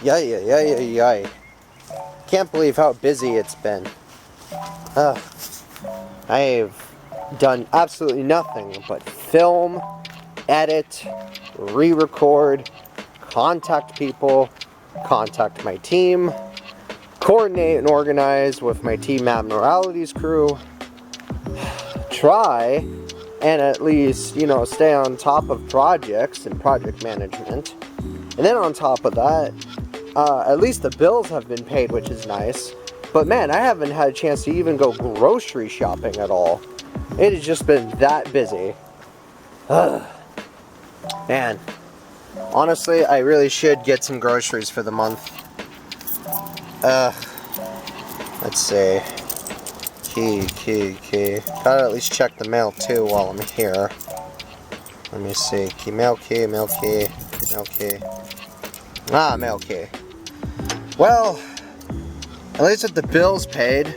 Yay. Can't believe how busy it's been. I've done absolutely nothing but film, edit, re-record, contact people, contact my team, coordinate and organize with my team abnormalities crew, try and at least, stay on top of projects and project management. And then on top of that, at least the bills have been paid, which is nice. But man, I haven't had a chance to even go grocery shopping at all. It has just been that busy. Man, honestly, I really should get some groceries for the month. Let's see. Key. Gotta at least check the mail too while I'm here. Let me see. Mail key. Mail key. Well, at least if the bill's paid,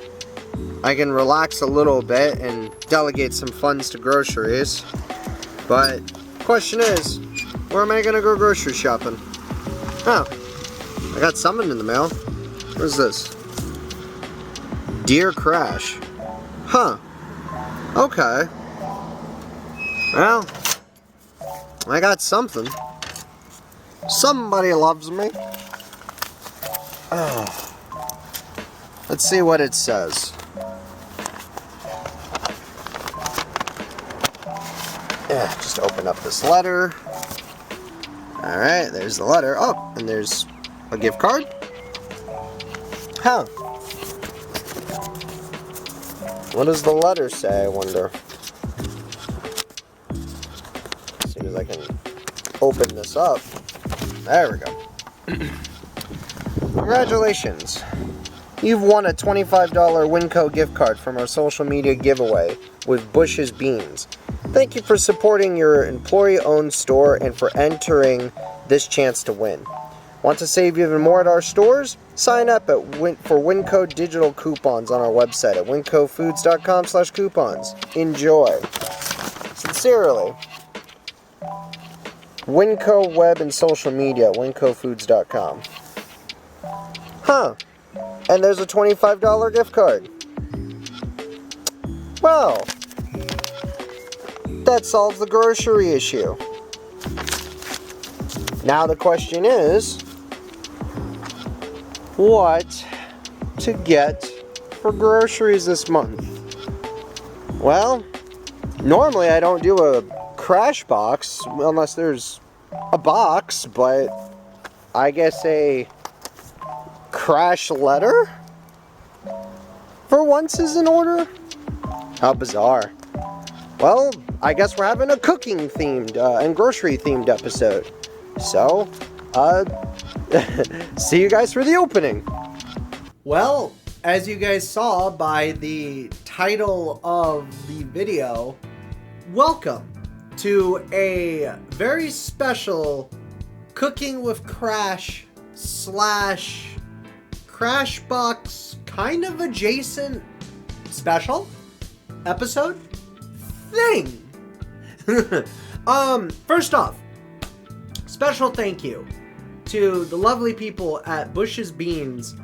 I can relax a little bit and delegate some funds to groceries. But, question is, where am I gonna go grocery shopping? Oh, I got something in the mail. What is this? Dear Crash. Huh. Okay. Well, I got something. Somebody loves me. Let's see what it says. Just open up this letter. Alright, there's the letter. Oh, and there's a gift card. Huh. What does the letter say, I wonder? As soon as I can open this up. There we go. Congratulations. You've won a $25 Winco gift card from our social media giveaway with Bush's Beans. Thank you for supporting your employee-owned store and for entering this chance to win. Want to save even more at our stores? Sign up for Winco digital coupons on our website at wincofoods.com/coupons. Enjoy. Sincerely, Winco web and social media, wincofoods.com. Huh. And there's a $25 gift card. Well, that solves the grocery issue. Now the question is, what to get for groceries this month? Well, normally I don't do a crash box unless there's a box, but I guess a crash letter for once is in order? How bizarre. Well, I guess we're having a cooking themed and grocery themed episode. So, see you guys for the opening. Well, as you guys saw by the title of the video, welcome to a very special Cooking with Crash / Crash Box kind of adjacent special episode thing. First off, special thank you to the lovely people at Bush's Beans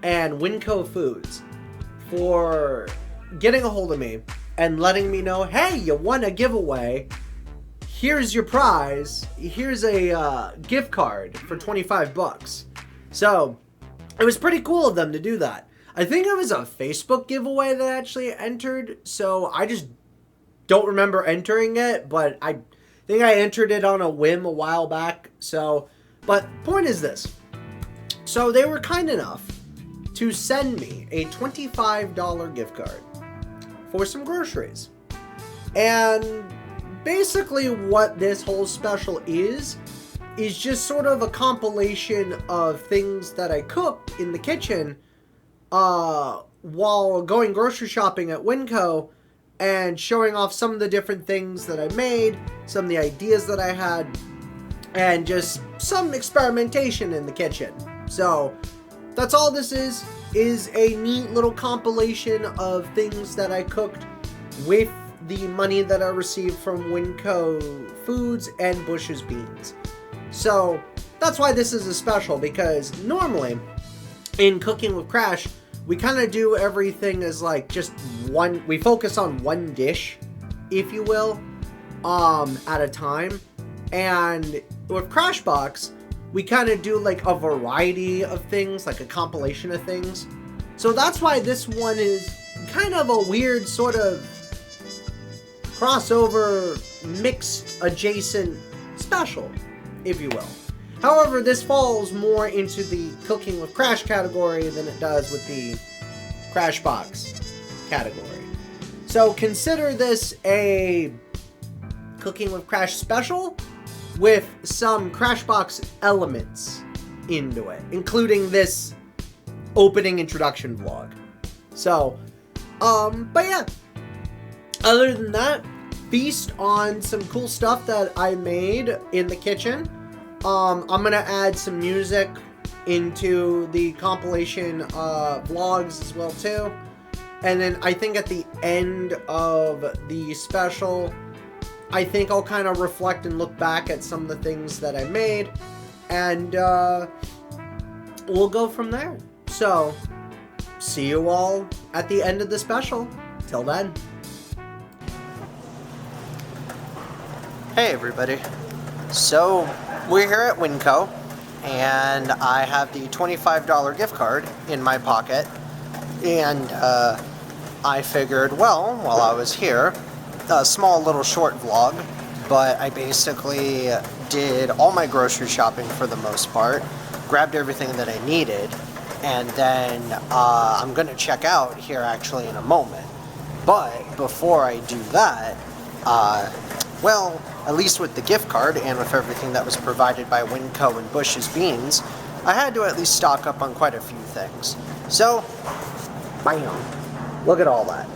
and Winco Foods for getting a hold of me and letting me know, hey, you won a giveaway. Here's your prize. Here's a gift card for $25. So it was pretty cool of them to do that. I think it was a Facebook giveaway that I actually entered, so I just don't remember entering it, but I think I entered it on a whim a while back. So, but point is this. So they were kind enough to send me a $25 gift card for some groceries. And basically what this whole special is just sort of a compilation of things that I cook in the kitchen while going grocery shopping at Winco, and showing off some of the different things that I made, some of the ideas that I had, and just some experimentation in the kitchen. So that's all this is a neat little compilation of things that I cooked with the money that I received from Winco Foods and Bush's Beans. So that's why this is a special, because normally in Cooking with Crash, we kind of do everything as like just one, we focus on one dish, if you will, at a time. And with Crashbox, we kind of do like a variety of things, like a compilation of things. So that's why this one is kind of a weird sort of crossover, mixed, adjacent special, if you will. However, this falls more into the Cooking with Crash category than it does with the Crashbox category. So consider this a Cooking with Crash special with some Crashbox elements into it, including this opening introduction vlog. So, but yeah, other than that, feast on some cool stuff that I made in the kitchen. I'm gonna add some music into the compilation vlogs as well too. And then I think at the end of the special, I think I'll kind of reflect and look back at some of the things that I made, and we'll go from there. So, see you all at the end of the special. Till then. Hey everybody. So, we're here at Winco, and I have the $25 gift card in my pocket, and I figured, well, while I was here, a small little short vlog, but I basically did all my grocery shopping for the most part, grabbed everything that I needed, and then I'm gonna check out here actually in a moment. But before I do that, well, at least with the gift card and with everything that was provided by Winco and Bush's Beans, I had to at least stock up on quite a few things. So, bam, look at all that.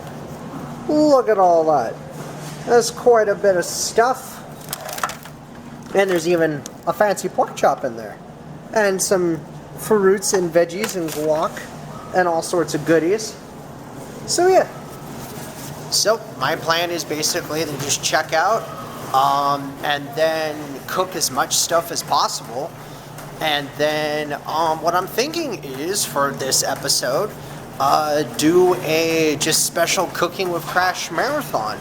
Look at all that. That's quite a bit of stuff. And there's even a fancy pork chop in there. And some fruits and veggies and guac and all sorts of goodies. So yeah. So my plan is basically to just check out and then cook as much stuff as possible. And then what I'm thinking is for this episode, do a just special Cooking with Crash marathon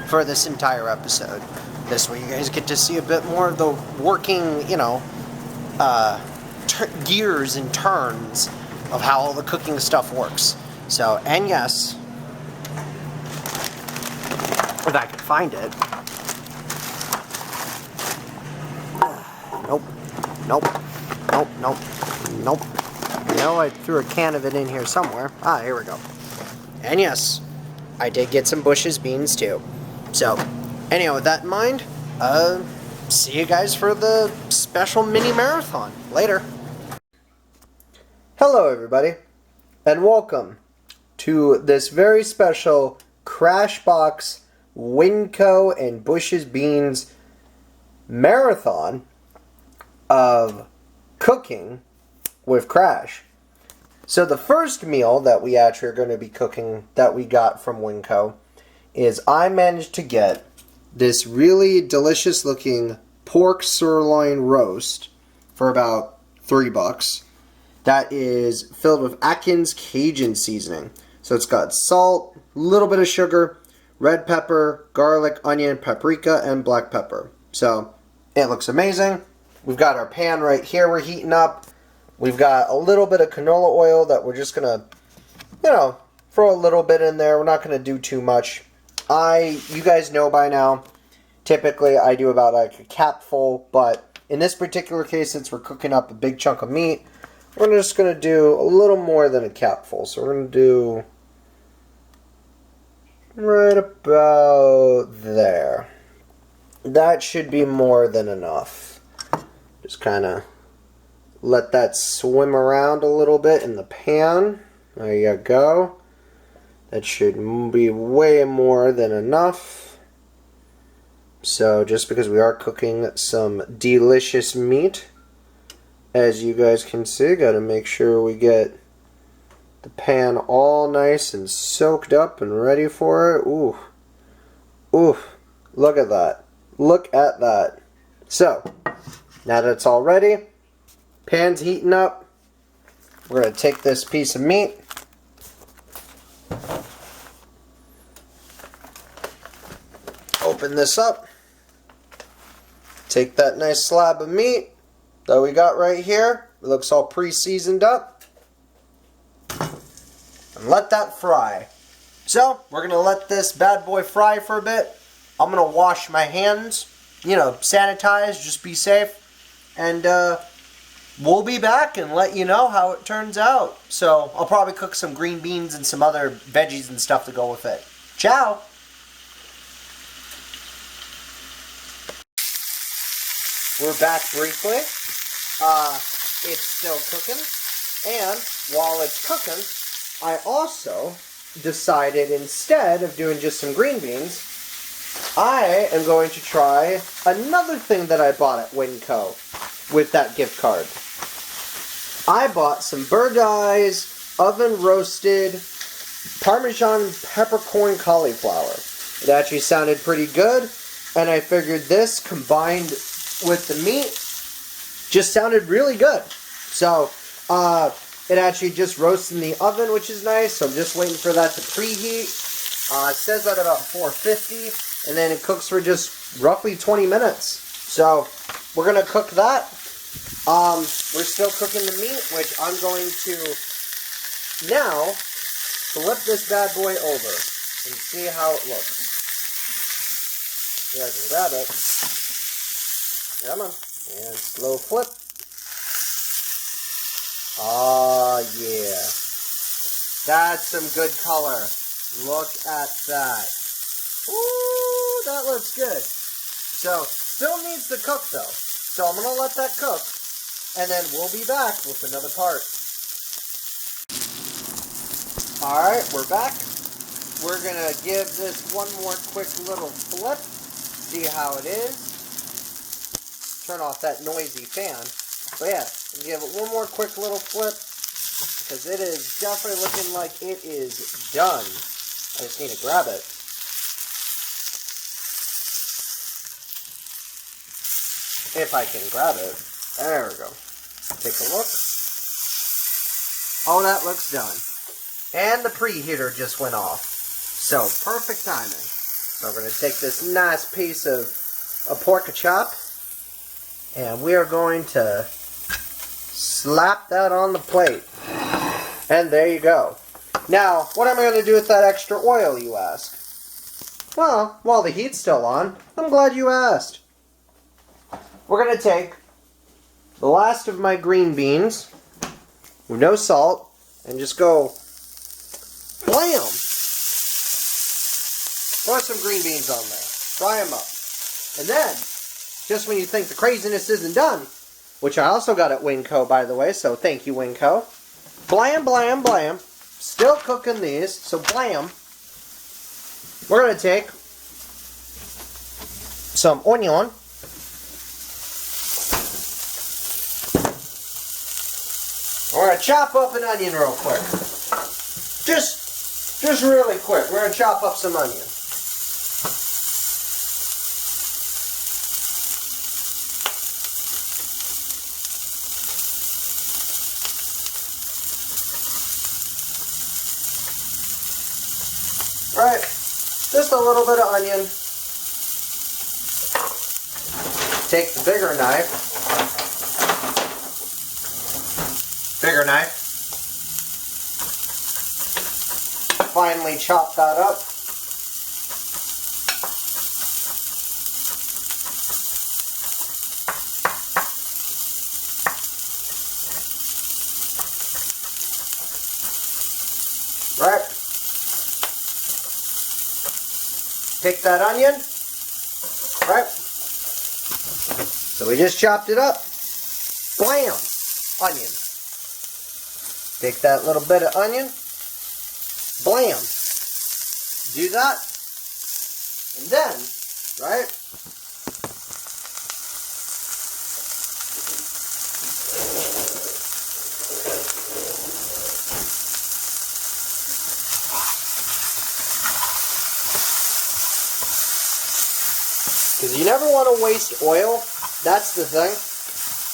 for this entire episode. This way you guys get to see a bit more of the working, you know, gears and turns of how all the cooking stuff works. So, and yes, if I can find it. Nope, nope, nope, nope, nope. No, I threw a can of it in here somewhere. Ah, here we go. And yes, I did get some Bush's Beans too. So, anyhow, with that in mind, see you guys for the special mini marathon. Later. Hello, everybody, and welcome to this very special Crashbox, Winco, and Bush's Beans marathon of cooking with Crash. So the first meal that we actually are going to be cooking that we got from Winco is I managed to get this really delicious looking pork sirloin roast for about $3. That is filled with Atkins Cajun seasoning. So it's got salt, a little bit of sugar, red pepper, garlic, onion, paprika, and black pepper. So it looks amazing. We've got our pan right here we're heating up. We've got a little bit of canola oil that we're just going to, you know, throw a little bit in there. We're not going to do too much. You guys know by now, typically I do about like a capful, but in this particular case, since we're cooking up a big chunk of meat, we're just going to do a little more than a capful. So we're going to do right about there. That should be more than enough. Just kind of let that swim around a little bit in the pan. There you go. That should be way more than enough. So just because we are cooking some delicious meat, as you guys can see, got to make sure we get the pan all nice and soaked up and ready for it. Ooh. Ooh. Look at that. Look at that. So, now that it's all ready, Pan's heating up. We're going to take this piece of meat. Open this up. Take that nice slab of meat that we got right here. It looks all pre-seasoned up. And let that fry. So, we're going to let this bad boy fry for a bit. I'm going to wash my hands. You know, sanitize, just be safe. And we'll be back and let you know how it turns out. So, I'll probably cook some green beans and some other veggies and stuff to go with it. Ciao! We're back briefly. It's still cooking. And while it's cooking, I also decided instead of doing just some green beans, I am going to try another thing that I bought at Winco with that gift card. I bought some Bird Eyes oven roasted Parmesan peppercorn cauliflower. It actually sounded pretty good, and I figured this combined with the meat just sounded really good. So, it actually just roasts in the oven, which is nice. So I'm just waiting for that to preheat. It says that about 450, and then it cooks for just roughly 20 minutes. So we're gonna cook that. We're still cooking the meat, which I'm going to now flip this bad boy over and see how it looks. See if I can grab it. Come on, and slow flip. Oh, yeah. That's some good color. Look at that. Ooh, that looks good. So, still needs to cook, though. So, I'm going to let that cook, and then we'll be back with another part. Alright, we're back. We're going to give this one more quick little flip. See how it is. Turn off that noisy fan. But yeah, give it one more quick little flip, because it is definitely looking like it is done. I just need to grab it. If I can grab it. There we go. Take a look. Oh, that looks done. And the preheater just went off. So, perfect timing. So I'm going to take this nice piece of pork chop, and we are going to slap that on the plate. And there you go. Now, what am I going to do with that extra oil, you ask? Well, while the heat's still on, I'm glad you asked. We're going to take the last of my green beans with no salt and just go blam! Throw some green beans on there. Fry them up. And then, just when you think the craziness isn't done, which I also got at Winco, by the way, so thank you, Winco. Blam, blam, blam. Still cooking these, so blam. We're going to take some onion. We're going to chop up an onion real quick. Just really quick. We're going to chop up some onion. Alright, just a little bit of onion. Take the bigger knife. Finely chop that up. Right. Pick that onion. Right. So we just chopped it up. Blam! Onion. Take that little bit of onion. Blam! Do that. And then, right? Because you never want to waste oil. That's the thing.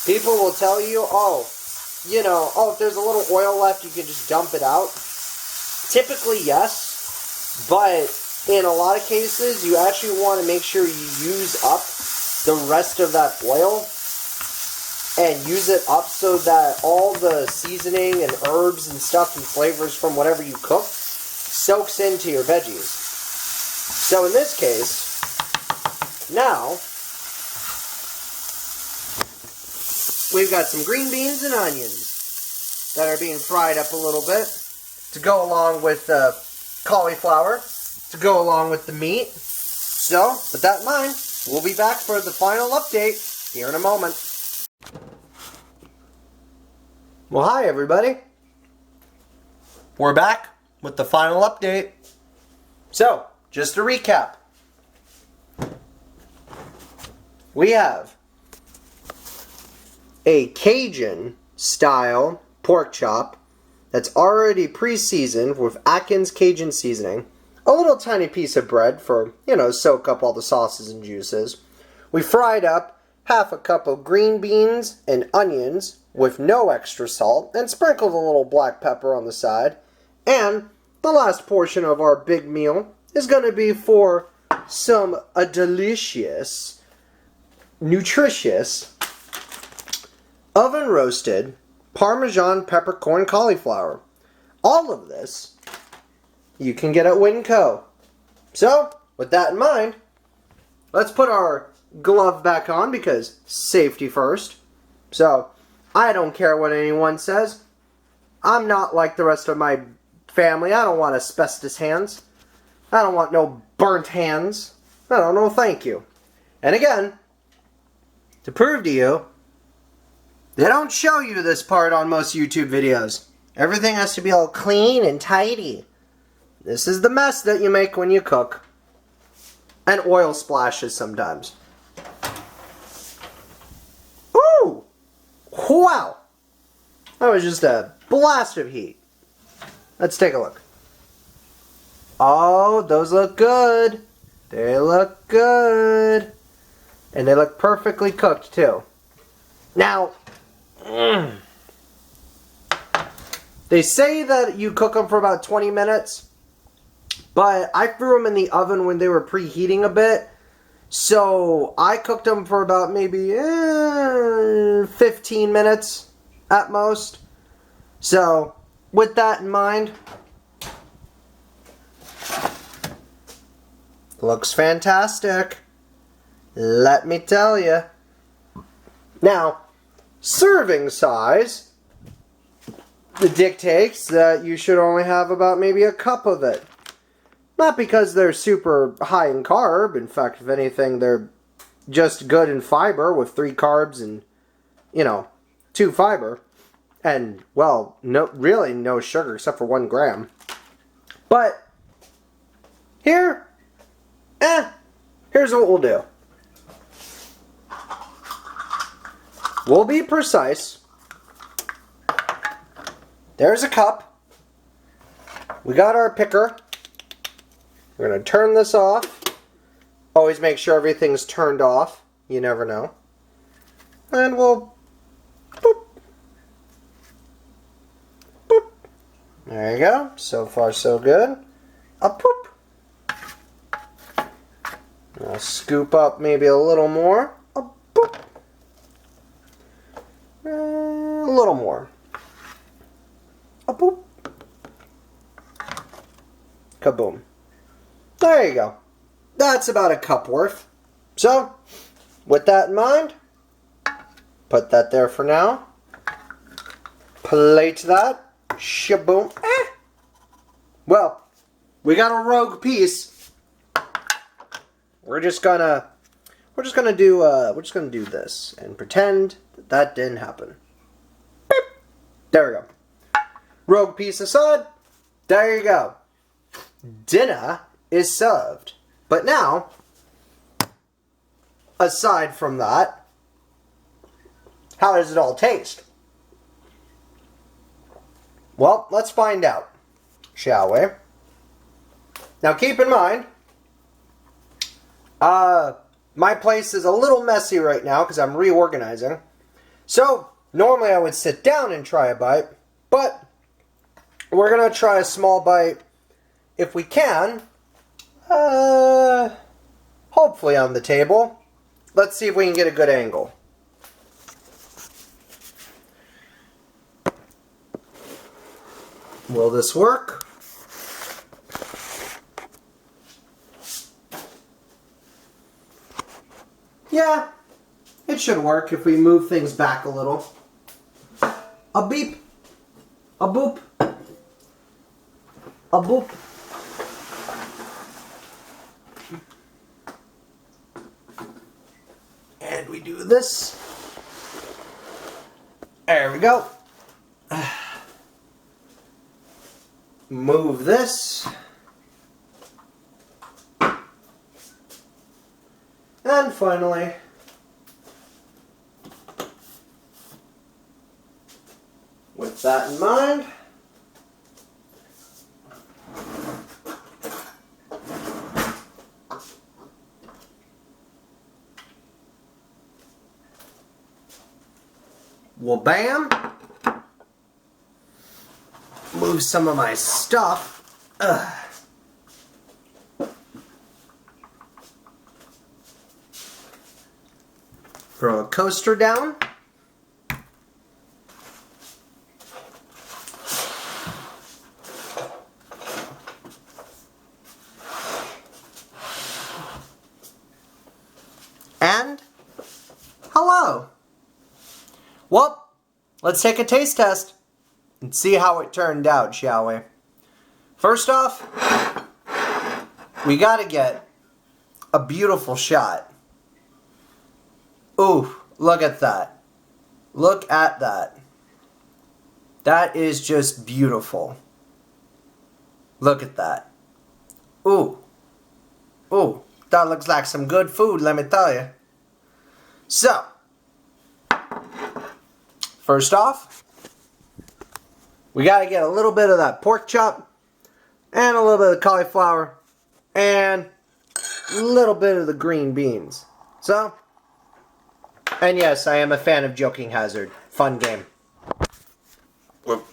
People will tell you, oh, you know, oh, if there's a little oil left, you can just dump it out. Typically, yes, but in a lot of cases, you actually want to make sure you use up the rest of that oil and use it up so that all the seasoning and herbs and stuff and flavors from whatever you cook soaks into your veggies. So in this case, now we've got some green beans and onions that are being fried up a little bit to go along with the cauliflower, to go along with the meat. So, with that in mind, we'll be back for the final update here in a moment. Well, hi everybody. We're back with the final update. So, just to recap. We have a Cajun style pork chop that's already pre-seasoned with Atkins Cajun seasoning. A little tiny piece of bread for, you know, soak up all the sauces and juices. We fried up half a cup of green beans and onions with no extra salt and sprinkled a little black pepper on the side. And the last portion of our big meal is going to be for some delicious, nutritious, oven roasted Parmesan peppercorn cauliflower. All of this you can get at Winco. So, with that in mind, let's put our glove back on because safety first. So, I don't care what anyone says. I'm not like the rest of my family. I don't want asbestos hands. I don't want no burnt hands. I don't know, thank you. And again, to prove to you, they don't show you this part on most YouTube videos. Everything has to be all clean and tidy. This is the mess that you make when you cook. And oil splashes sometimes. Ooh! Wow! That was just a blast of heat. Let's take a look. Oh, those look good. They look good. And they look perfectly cooked too. Now, they say that you cook them for about 20 minutes. But I threw them in the oven when they were preheating a bit. So I cooked them for about maybe 15 minutes at most. So with that in mind, looks fantastic. Let me tell you. Now, serving size, it dictates that you should only have about maybe a cup of it. Not because they're super high in carb. In fact, if anything, they're just good in fiber with 3 carbs and, you know, 2 fiber. And, well, really no sugar except for 1 gram. But, here's what we'll do. We'll be precise. There's a cup. We got our picker. We're going to turn this off. Always make sure everything's turned off. You never know. And we'll boop. Boop. There you go. So far so good. A poop. I'll scoop up maybe a little more. A boop. A little more. A boop. Kaboom. There you go. That's about a cup worth. So, with that in mind, put that there for now. Plate that. Shaboom. Well, we got a rogue piece. We're just gonna do this and pretend that didn't happen. Beep. There we go. Rogue piece aside. There you go. Dinner is served. But now, aside from that, how does it all taste? Well, let's find out, shall we? Now keep in mind, my place is a little messy right now because I'm reorganizing. So, normally I would sit down and try a bite, but we're going to try a small bite if we can. Hopefully on the table. Let's see if we can get a good angle. Will this work? Yeah, it should work if we move things back a little. A beep. A boop. A boop. And we do this. There we go. Move this. And finally, with that in mind, well, bam, move some of my stuff. Throw a coaster down. And hello. Well, let's take a taste test and see how it turned out, shall we? First off, we gotta get a beautiful shot. Ooh, look at that. Look at that. That is just beautiful. Look at that. Ooh. Ooh, that looks like some good food, let me tell you. So, first off, we gotta get a little bit of that pork chop, and a little bit of the cauliflower, and a little bit of the green beans. So, and yes, I am a fan of Joking Hazard. Fun game. With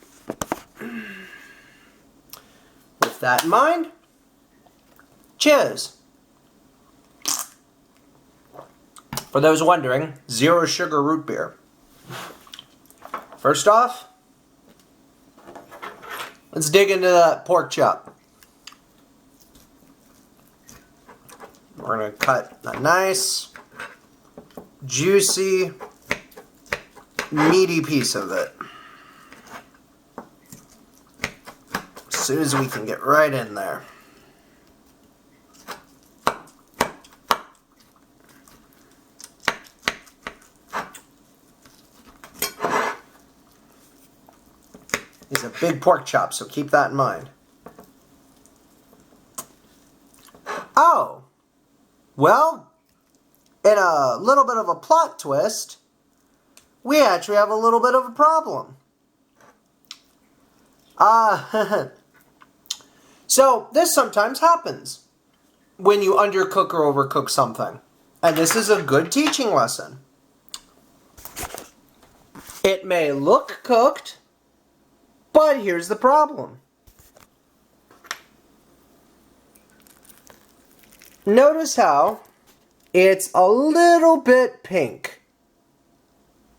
that in mind, cheers. For those wondering, 0 sugar root beer. First off, let's dig into that pork chop. We're going to cut a nice, juicy, meaty piece of it. As soon as we can get right in there. These are big pork chops, so keep that in mind. Oh, well, in a little bit of a plot twist, we actually have a little bit of a problem. So this sometimes happens when you undercook or overcook something. And this is a good teaching lesson. It may look cooked, but here's the problem. Notice how it's a little bit pink.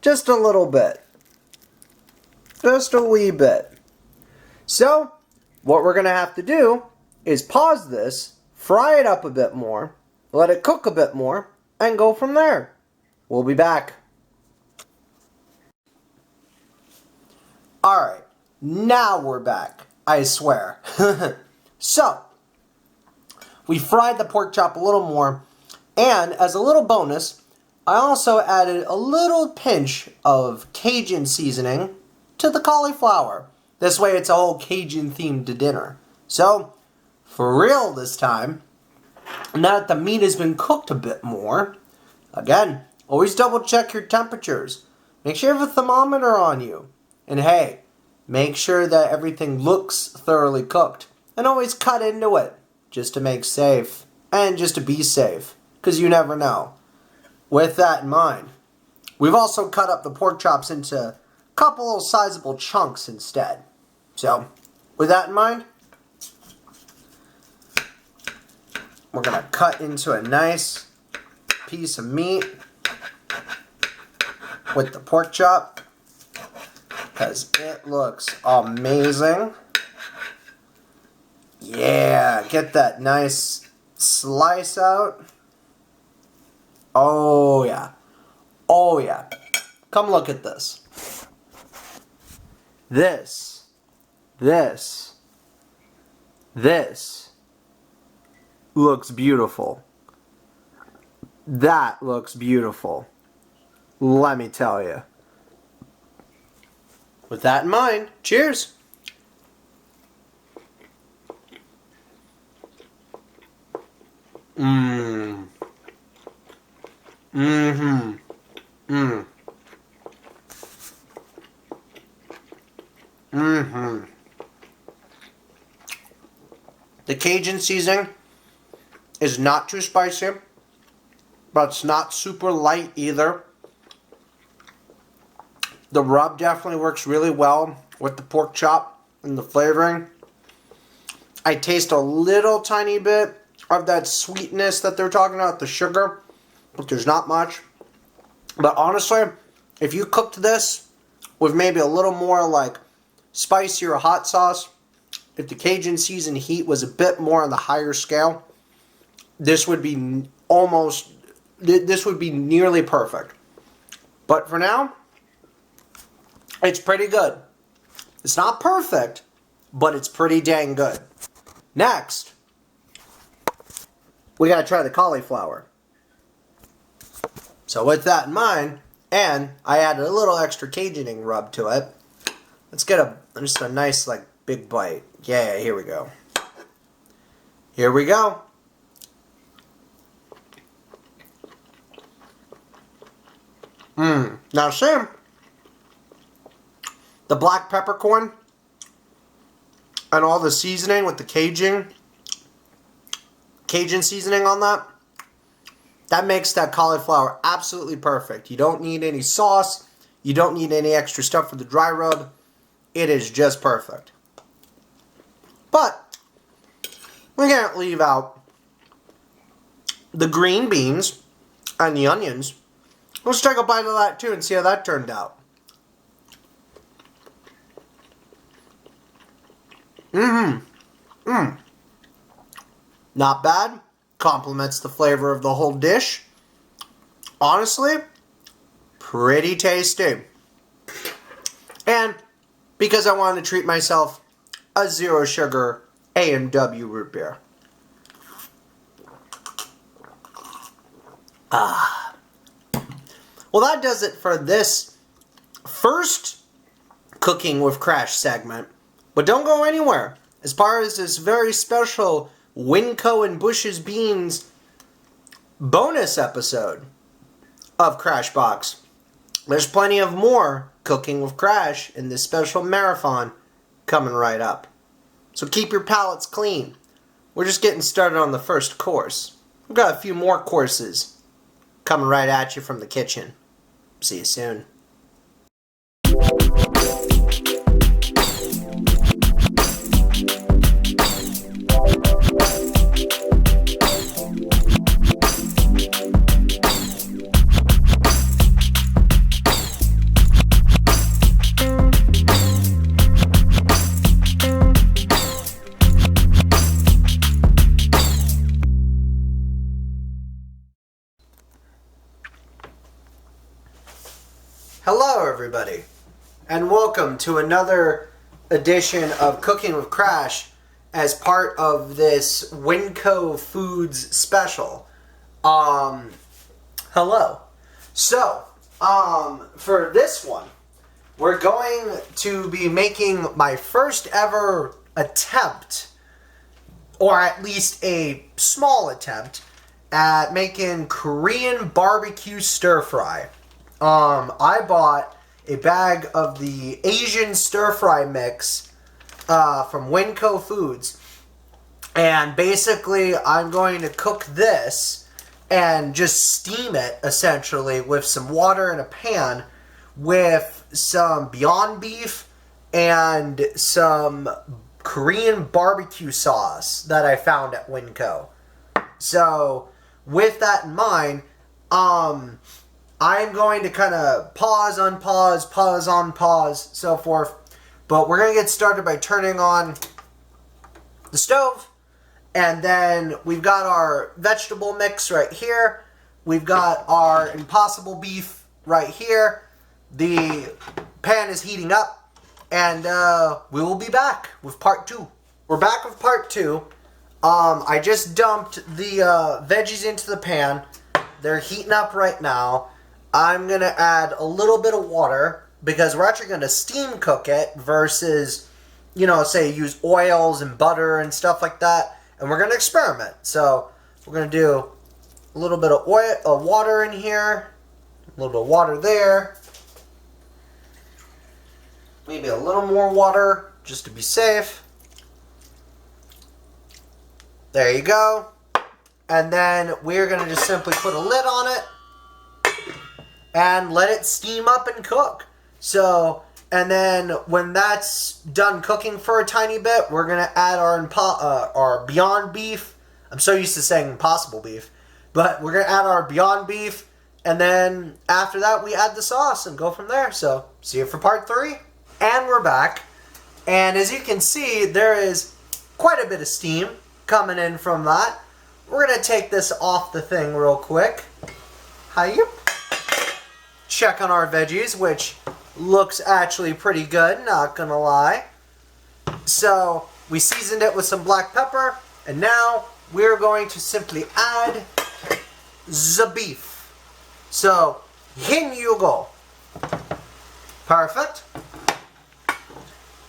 Just a little bit. Just a wee bit. So, what we're going to have to do is pause this, fry it up a bit more, let it cook a bit more, and go from there. We'll be back. Alright, now we're back. I swear. So, we fried the pork chop a little more, and as a little bonus, I also added a little pinch of Cajun seasoning to the cauliflower. This way it's a whole Cajun themed dinner. So, for real this time, now that the meat has been cooked a bit more, again, always double check your temperatures. Make sure you have a thermometer on you. And hey, make sure that everything looks thoroughly cooked. And always cut into it, just to make safe. And just to be safe, because you never know. With that in mind, we've also cut up the pork chops into a couple sizable chunks instead. So, with that in mind, we're going to cut into a nice piece of meat with the pork chop because it looks amazing. Yeah, get that nice slice out. Oh yeah. Oh yeah. Come look at this. This looks beautiful. That looks beautiful. Let me tell you. With that in mind, cheers. Mmm. Mm-hmm. Mm. Mm-hmm. The Cajun seasoning is not too spicy, but it's not super light either. The rub definitely works really well with the pork chop and the flavoring. I taste a little tiny bit of that sweetness that they're talking about, the sugar, but there's not much. But honestly, if you cooked this with maybe a little more like spicy or hot sauce, if the Cajun seasoned heat was a bit more on the higher scale, this would be nearly perfect. But for now, it's pretty good. It's not perfect, but it's pretty dang good. Next, we gotta try the cauliflower. So with that in mind, and I added a little extra Cajuning rub to it, let's get just a nice like big bite. Yeah, here we go. Here we go. Now see, the black peppercorn and all the seasoning with the Cajun seasoning on that makes that cauliflower absolutely perfect. You don't need any sauce. You don't need any extra stuff for the dry rub. It is just perfect. But we can't leave out the green beans and the onions. Let's take a bite of that too and see how that turned out. Not bad. Complements the flavor of the whole dish. Honestly, pretty tasty. And because I wanted to treat myself, a zero sugar A&W root beer. Well, that does it for this first Cooking with Crash segment. But don't go anywhere. As far as this very special Winco and Bush's Beans bonus episode of Crashbox, there's plenty of more Cooking with Crash in this special marathon coming right up. So keep your palates clean. We're just getting started on the first course. We've got a few more courses coming right at you from the kitchen. See you soon. Hello everybody, and welcome to another edition of Cooking with Crash as part of this Winco Foods special. Hello. So, for this one, we're going to be making my first ever attempt, or at least a small attempt, at making Korean barbecue stir fry. I bought a bag of the Asian stir-fry mix from Winco Foods, and basically I'm going to cook this and just steam it essentially with some water in a pan with some Beyond Beef and some Korean barbecue sauce that I found at Winco. So with that in mind, I'm going to kind of pause, unpause, pause, on pause, so forth. But we're going to get started by turning on the stove. And then we've got our vegetable mix right here. We've got our Impossible beef right here. The pan is heating up. And we will be back with part 2. We're back with part 2. I just dumped the veggies into the pan. They're heating up right now. I'm going to add a little bit of water because we're actually going to steam cook it versus, you know, say use oils and butter and stuff like that. And we're going to experiment. So we're going to do a little bit of water in here. A little bit of water there. Maybe a little more water just to be safe. There you go. And then we're going to just simply put a lid on it and let it steam up and cook. So, and then when that's done cooking for a tiny bit, we're going to add our Beyond Beef. I'm so used to saying Impossible Beef. But we're going to add our Beyond Beef. And then after that, we add the sauce and go from there. So, see you for part 3. And we're back. And as you can see, there is quite a bit of steam coming in from that. We're going to take this off the thing real quick. Yep. Check on our veggies, which looks actually pretty good, not gonna lie. So, we seasoned it with some black pepper, and now we're going to simply add the beef. So, here you go. Perfect.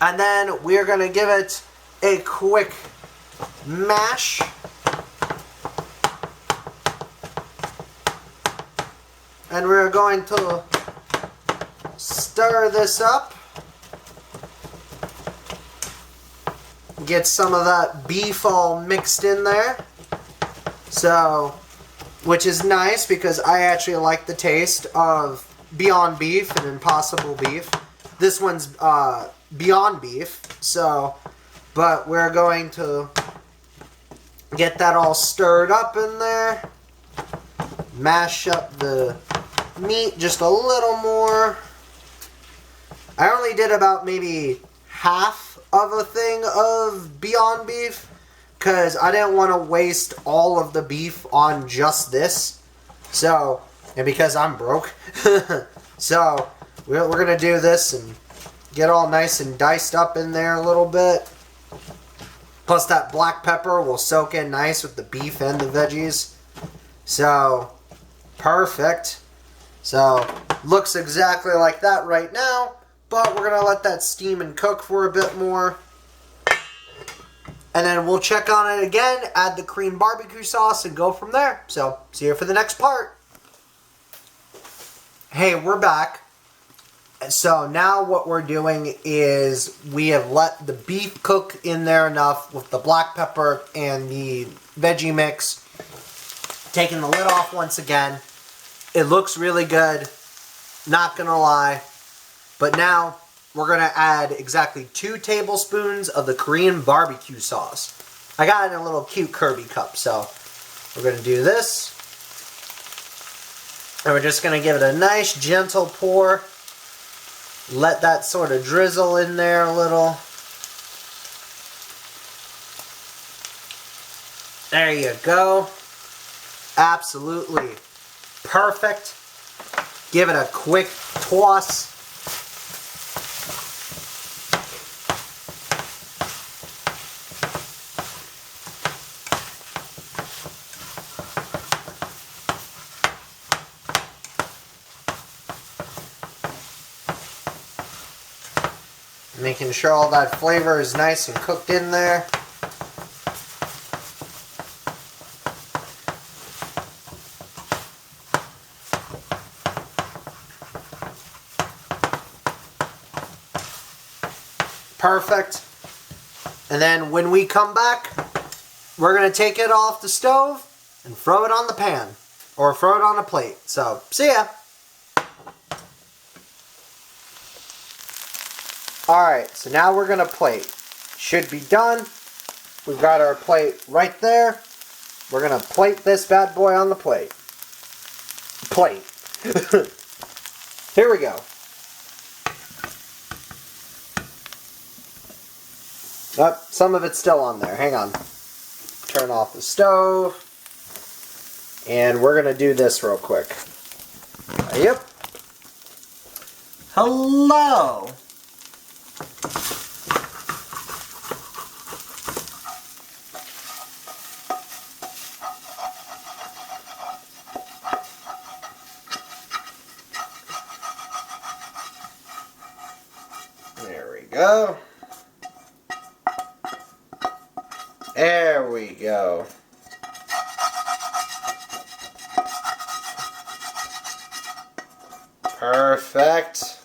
And then we're gonna give it a quick mash. And we're going to stir this up. Get some of that beef all mixed in there. So, which is nice because I actually like the taste of Beyond Beef and Impossible Beef. This one's Beyond Beef. So, but we're going to get that all stirred up in there. Mash up the meat just a little more. I only did about maybe half of a thing of Beyond Beef because I didn't want to waste all of the beef on just this. So, and because I'm broke. So, we're going to do this and get all nice and diced up in there a little bit. Plus that black pepper will soak in nice with the beef and the veggies. So, perfect. So, looks exactly like that right now, but we're going to let that steam and cook for a bit more. And then we'll check on it again, add the Korean barbecue sauce, and go from there. So, see you for the next part. Hey, we're back. So, now what we're doing is we have let the beef cook in there enough with the black pepper and the veggie mix. Taking the lid off once again. It looks really good, not gonna lie. But now, we're gonna add exactly 2 tablespoons of the Korean barbecue sauce. I got it in a little cute Kirby cup, so we're gonna do this. And we're just gonna give it a nice, gentle pour. Let that sort of drizzle in there a little. There you go. Absolutely perfect. Give it a quick toss. Making sure all that flavor is nice and cooked in there. Perfect. And then when we come back, we're going to take it off the stove and throw it on the pan. or throw it on a plate. So, see ya. Alright, so now we're going to plate. Should be done. We've got our plate right there. We're going to plate this bad boy on the plate. Plate. Here we go. Oh, some of it's still on there. Hang on. Turn off the stove. And we're going to do this real quick. Yep. Hello. There we go. There we go. Perfect.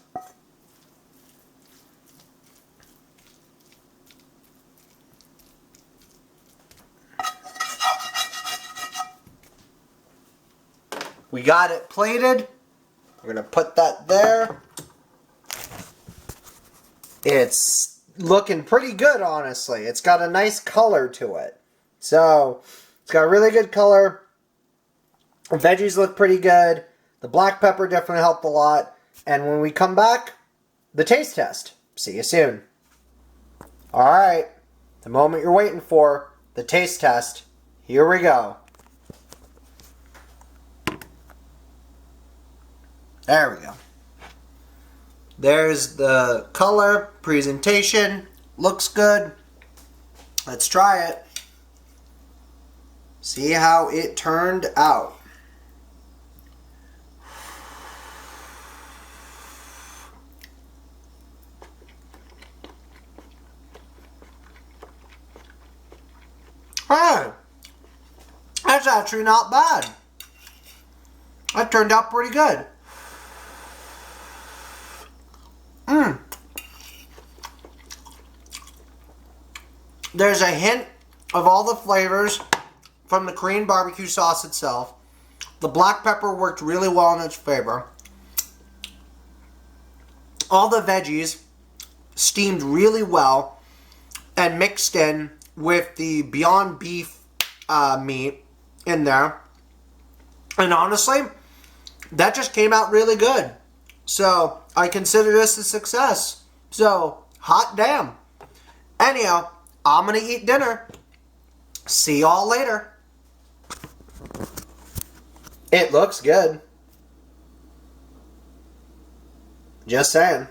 We got it plated. We're going to put that there. It's looking pretty good, honestly. It's got a nice color to it. So, it's got a really good color. The veggies look pretty good. The black pepper definitely helped a lot. And when we come back, the taste test. See you soon. Alright, the moment you're waiting for, the taste test. Here we go. There we go. There's the color, presentation, looks good. Let's try it. See how it turned out. Hey, that's actually not bad. That turned out pretty good. There's a hint of all the flavors from the Korean barbecue sauce itself. The black pepper worked really well in its favor. All the veggies steamed really well and mixed in with the Beyond Beef meat in there. And honestly, that just came out really good. So, I consider this a success. So, hot damn. Anyhow, I'm going to eat dinner. See y'all later. It looks good. Just saying.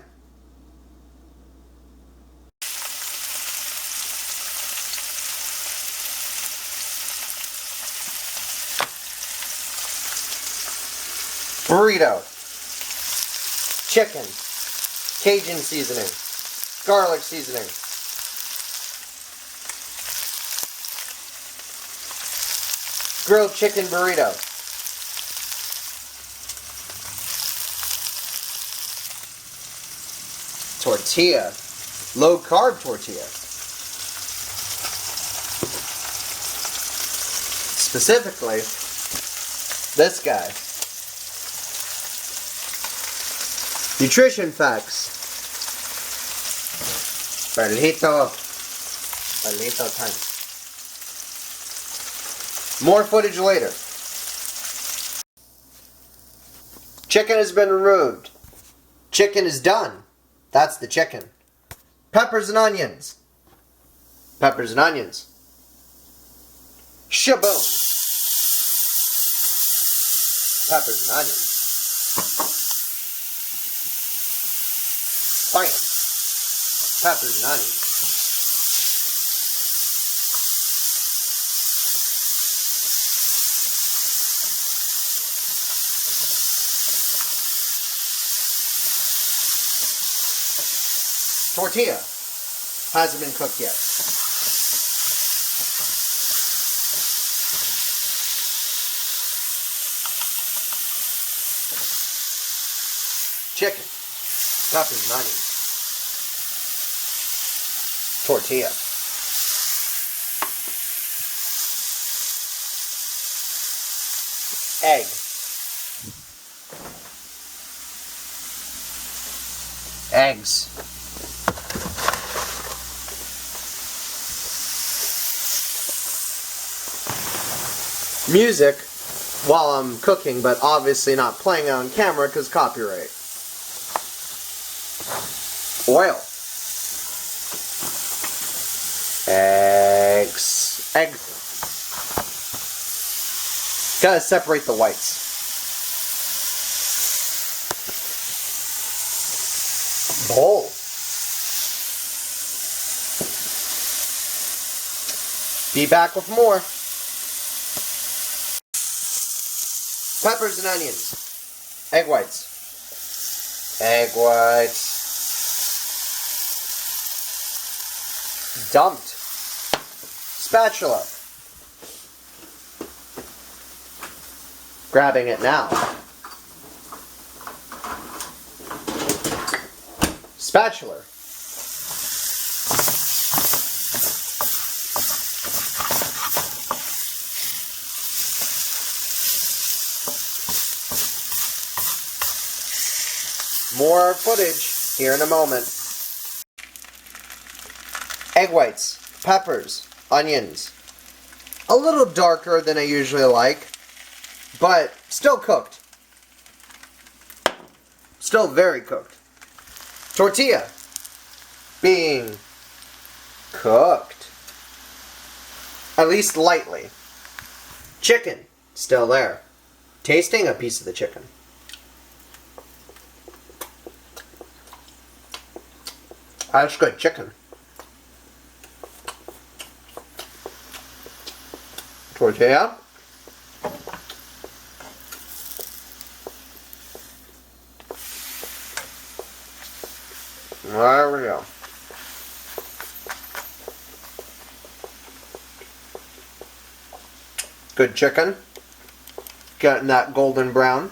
Burrito. Chicken. Cajun seasoning. Garlic seasoning. Grilled chicken burrito. Tortilla. Low carb tortilla. Specifically, this guy. Nutrition facts. Perlito time. More footage later. Chicken has been removed. Chicken is done. That's the chicken. Peppers and onions. Peppers and onions. Shaboom. Peppers and onions. Bam. Peppers and onions. Tortilla hasn't been cooked yet. Chicken, peppers and onions. Tortilla. egg. Eggs. Music while I'm cooking, but obviously not playing on camera because copyright. Oil. Eggs. Egg. Gotta separate the whites. Bowl. Be back with more. Peppers and onions. Egg whites. Egg whites. Dumped. Spatula. Grabbing it now. Spatula. More footage here in a moment. Egg whites, peppers, onions. A little darker than I usually like, but still cooked. Still very cooked. Tortilla being cooked. At least lightly. Chicken still there. Tasting a piece of the chicken. That's good chicken. Tortilla. There we go. Good chicken. Getting that golden brown.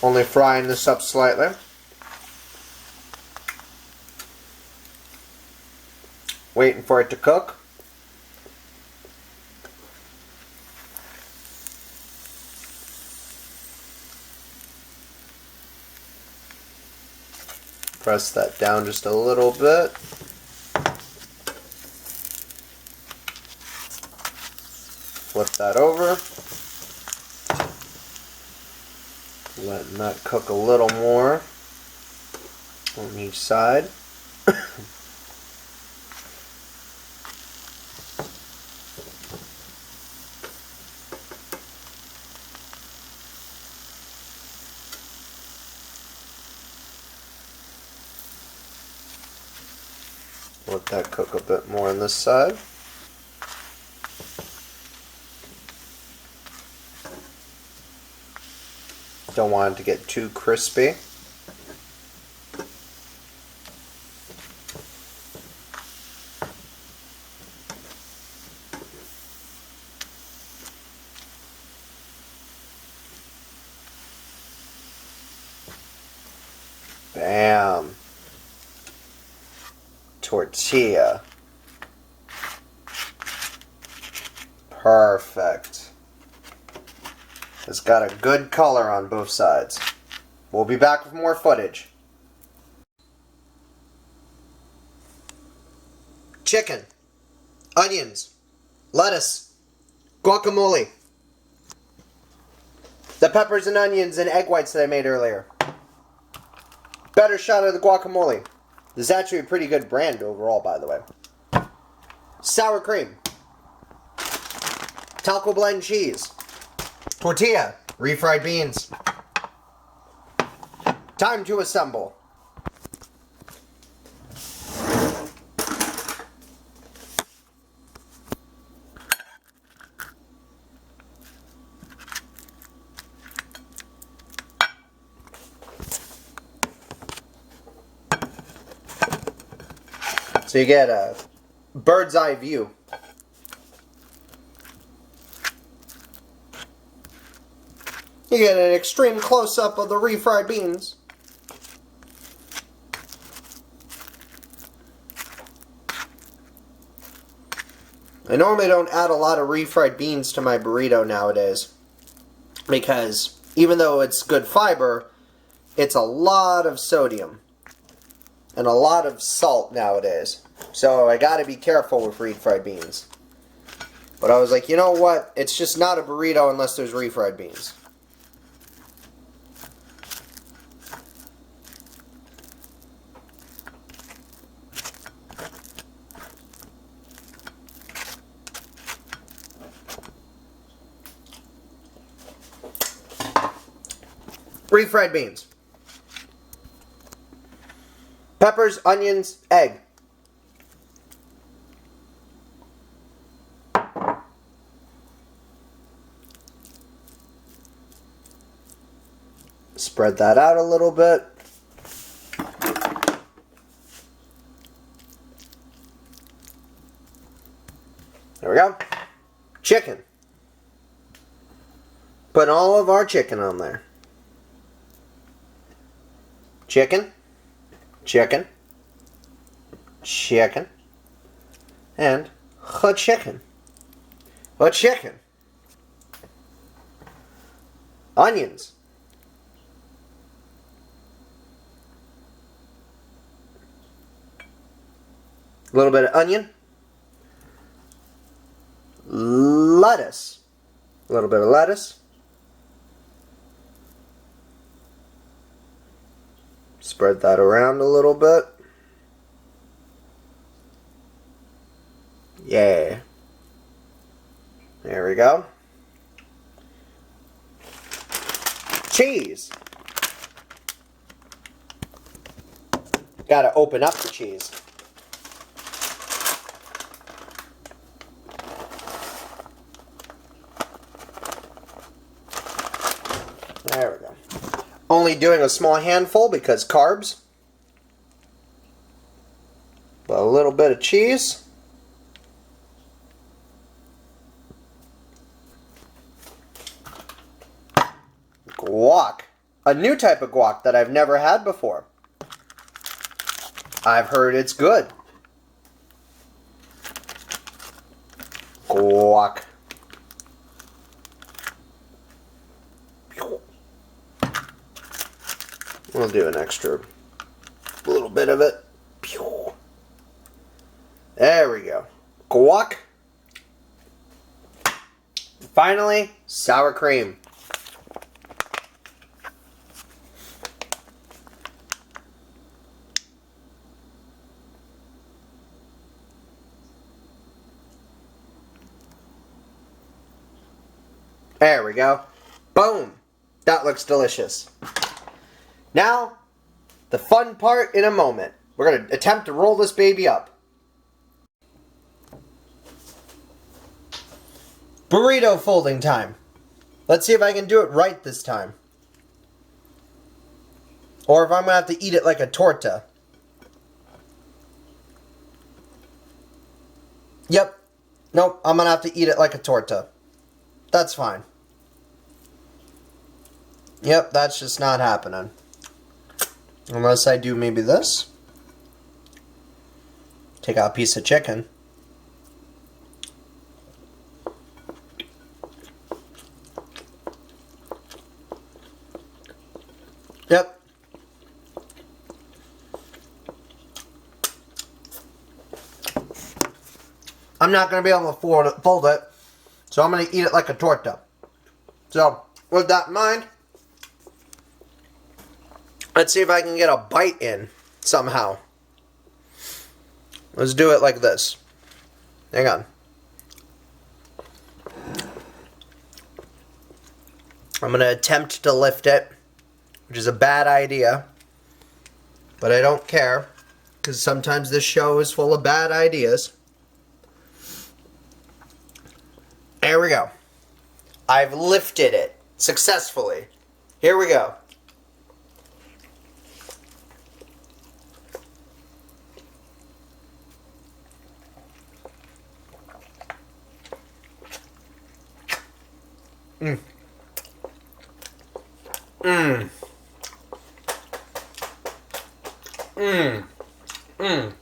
Only frying this up slightly. Waiting for it to cook. Press that down just a little bit. Flip that over. Letting that cook a little more on each side. Let that cook a bit more on this side. Don't want it to get too crispy. Bam. Tortilla. Perfect. It's got a good color on both sides. We'll be back with more footage. Chicken, onions, lettuce, guacamole, the peppers and onions and egg whites that I made earlier. Better shot of the guacamole. This is actually a pretty good brand overall, by the way. Sour cream. Taco blend cheese. Tortilla. Refried beans. Time to assemble. So you get a bird's eye view. You get an extreme close-up of the refried beans. I normally don't add a lot of refried beans to my burrito nowadays. because even though it's good fiber, it's a lot of sodium and a lot of salt nowadays. So I gotta be careful with refried beans. But I was like, you know what? It's just not a burrito unless there's refried beans. Refried beans. Peppers, onions, egg. Spread that out a little bit. There we go. Chicken. Put all of our chicken on there. Chicken, chicken, chicken, and a chicken. A chicken. Onions. A little bit of onion. Lettuce. A little bit of lettuce. Spread that around a little bit. Yeah. There we go. Cheese. Gotta open up the cheese. There we go. Only doing a small handful because carbs. But a little bit of cheese. Guac. A new type of guac that I've never had before. I've heard it's good. Guac. We'll do an extra little bit of it. There we go. Guac. Finally, sour cream. There we go. Boom. That looks delicious. Now, the fun part in a moment. We're going to attempt to roll this baby up. Burrito folding time. Let's see if I can do it right this time. Or if I'm going to have to eat it like a torta. Yep. Nope, I'm going to have to eat it like a torta. That's fine. Yep, that's just not happening. Unless I do maybe this. Take out a piece of chicken. Yep. I'm not going to be able to fold it, so I'm going to eat it like a torta. So, with that in mind, let's see if I can get a bite in somehow. Let's do it like this. Hang on. I'm going to attempt to lift it, which is a bad idea. But I don't care, because sometimes this show is full of bad ideas. There we go. I've lifted it successfully. Here we go. Mmm. Mmm. Mmm. Mmm.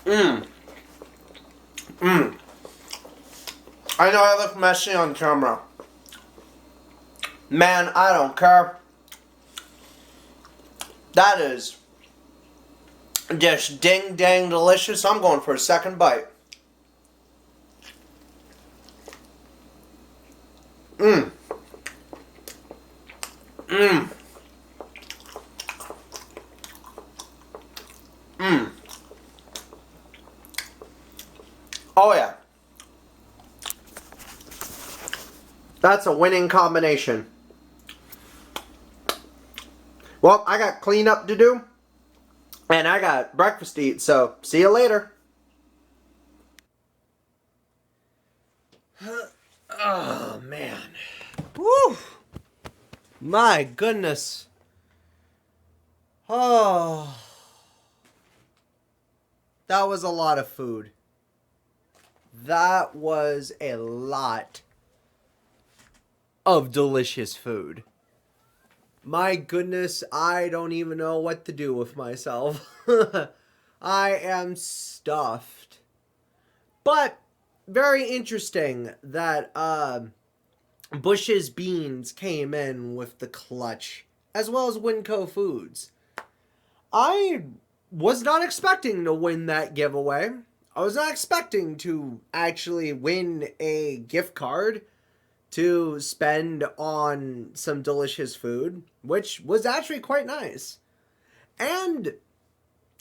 Mmm. Mmm. I know I look messy on camera. Man, I don't care. That is just ding dang delicious. I'm going for a second bite. Mmm. Mmm. Mmm. Oh yeah. That's a winning combination. Well, I got cleanup to do. And I got breakfast to eat, so see you later. Oh, man. Woo! My goodness. Oh. That was a lot of food. That was a lot of delicious food. My goodness, I don't even know what to do with myself. I am stuffed. But very interesting that Bush's Beans came in with the clutch, as well as Winco Foods. I was not expecting to win that giveaway. I was not expecting to actually win a gift card to spend on some delicious food, which was actually quite nice. And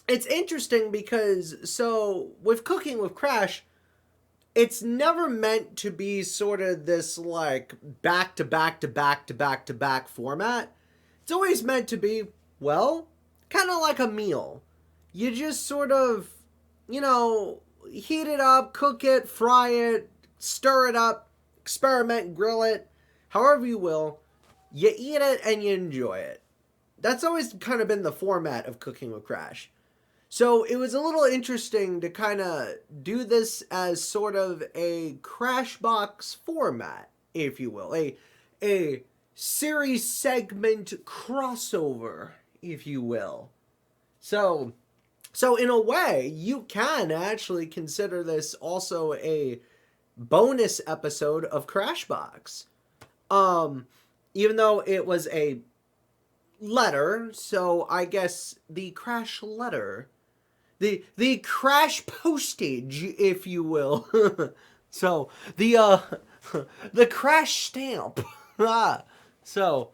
it's interesting because, so, with Cooking with Crash, it's never meant to be sort of this, like, back-to-back-to-back-to-back-to-back format. It's always meant to be, well, kind of like a meal. You just sort of, you know, heat it up, cook it, fry it, stir it up, experiment, grill it, however you will. You eat it and you enjoy it. That's always kind of been the format of Cooking with Crash. So it was a little interesting to kind of do this as sort of a Crash Box format, if you will. A series segment crossover, if you will. So in a way, you can actually consider this also a bonus episode of Crash Box. Even though it was a letter, so I guess the Crash letter, the Crash postage, if you will. So the the Crash stamp. So,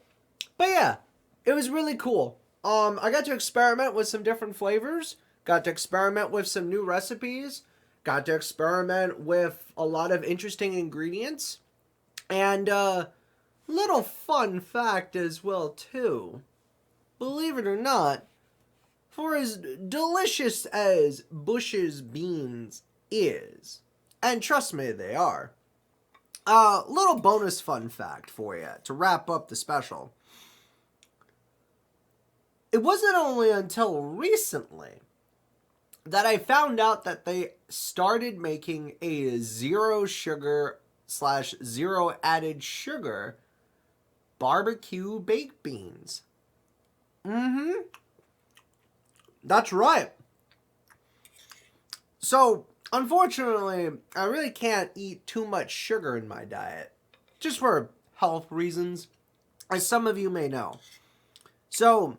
but yeah, it was really cool. I got to experiment with some different flavors. Got to experiment with some new recipes. Got to experiment with a lot of interesting ingredients. And little fun fact as well too. Believe it or not, for as delicious as Bush's Beans is, and trust me, they are, little bonus fun fact for you to wrap up the special. It wasn't only until recently that I found out that they started making a zero sugar / zero added sugar barbecue baked beans. Mm-hmm. That's right. So, unfortunately, I really can't eat too much sugar in my diet. Just for health reasons, as some of you may know. So,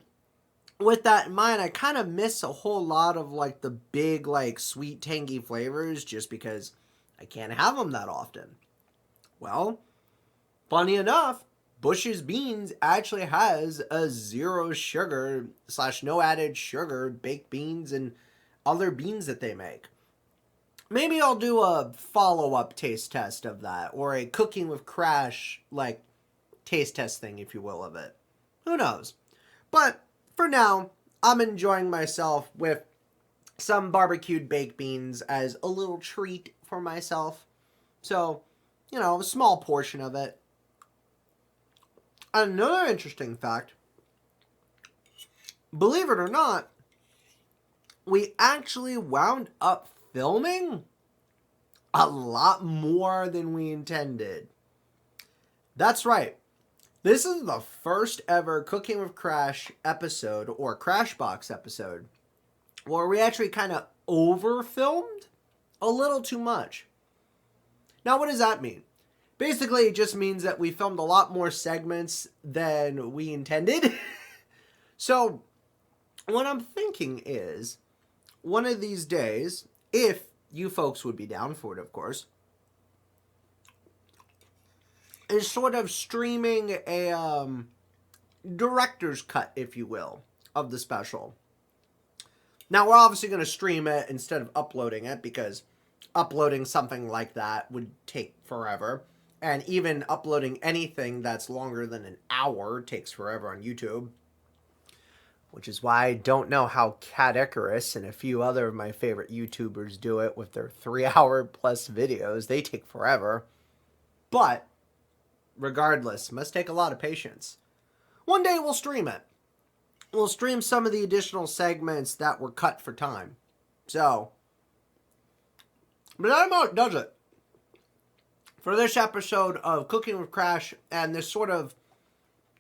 with that in mind, I kind of miss a whole lot of, like, the big, like, sweet, tangy flavors just because I can't have them that often. Well, funny enough, Bush's Beans actually has a zero sugar / no added sugar baked beans and other beans that they make. Maybe I'll do a follow-up taste test of that, or a Cooking with Crash, like, taste test thing, if you will, of it. Who knows? But for now, I'm enjoying myself with some barbecued baked beans as a little treat for myself. So, you know, a small portion of it. Another interesting fact, believe it or not, we actually wound up filming a lot more than we intended. That's right. This is the first ever Cooking with Crash episode, or Crash Box episode, where we actually kind of over-filmed a little too much. Now, what does that mean? Basically, it just means that we filmed a lot more segments than we intended. So, what I'm thinking is, one of these days, if you folks would be down for it, of course, is sort of streaming a director's cut, if you will, of the special. Now, we're obviously going to stream it instead of uploading it, because uploading something like that would take forever. And even uploading anything that's longer than an hour takes forever on YouTube. Which is why I don't know how Cat Icarus and a few other of my favorite YouTubers do it with their 3-hour plus videos. They take forever. But, regardless, must take a lot of patience. One day we'll stream it. We'll stream some of the additional segments that were cut for time. So, but that about does it for this episode of Cooking with Crash and this sort of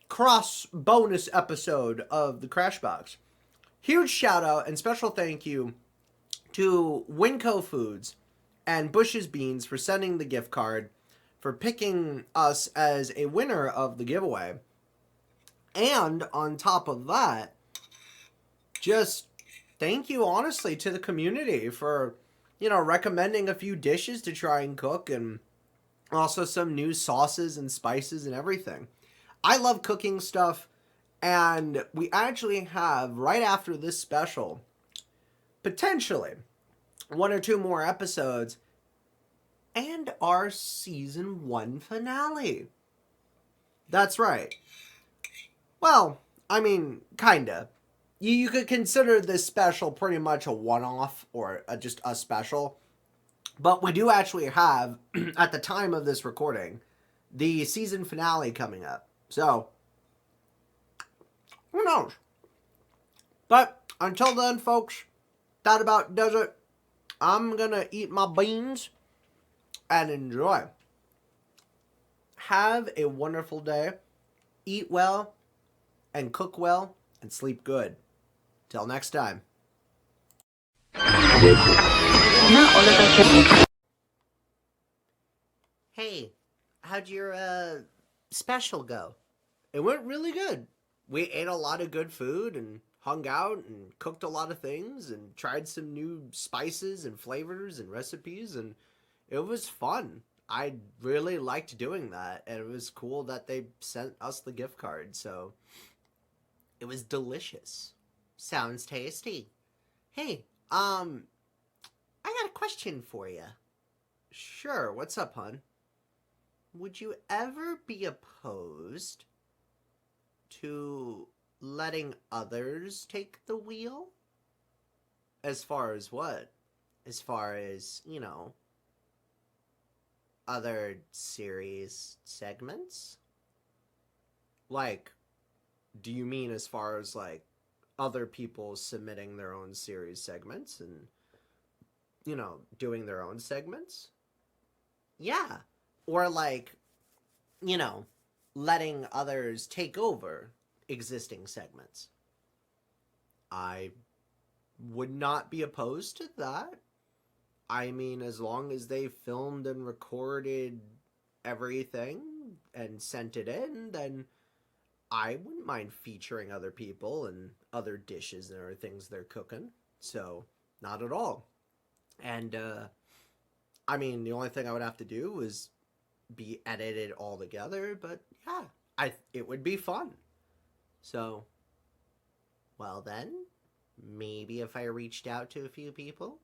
cross bonus episode of the Crash Box. Huge shout out and special thank you to Winco Foods and Bush's Beans for sending the gift card, for picking us as a winner of the giveaway. And on top of that, just thank you honestly to the community for, recommending a few dishes to try and cook, and also some new sauces and spices and everything. I love cooking stuff, and we actually have, right after this special, potentially 1 or 2 more episodes, and our season 1 finale. That's right. Well, I mean, kinda. You could consider this special pretty much a one-off, or just a special. But we do actually have, at the time of this recording, the season finale coming up. So, who knows? But until then, folks, that about does it. I'm gonna eat my beans and enjoy. Have a wonderful day. Eat well and cook well and sleep good. Till next time. Hey, how'd your special go? It went really good. We ate a lot of good food and hung out and cooked a lot of things and tried some new spices and flavors and recipes, and it was fun. I really liked doing that, and it was cool that they sent us the gift card, so it was delicious. Sounds tasty. Hey, I got a question for you. Sure, what's up, hon? Would you ever be opposed to letting others take the wheel? As far as what? As far as, other series segments? Like, do you mean as far as, like, other people submitting their own series segments and, doing their own segments? Yeah. Or, like, letting others take over existing segments. I would not be opposed to that. I mean, as long as they filmed and recorded everything and sent it in, then I wouldn't mind featuring other people and other dishes and other things they're cooking. So, not at all. And, I mean, the only thing I would have to do is be edited all together, but yeah, it would be fun. So, well then, maybe if I reached out to a few people,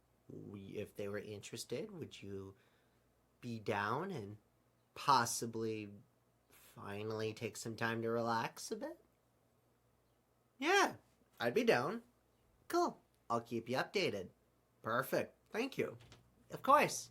if they were interested, would you be down and possibly finally take some time to relax a bit? Yeah, I'd be down. Cool. I'll keep you updated. Perfect. Thank you. Of course.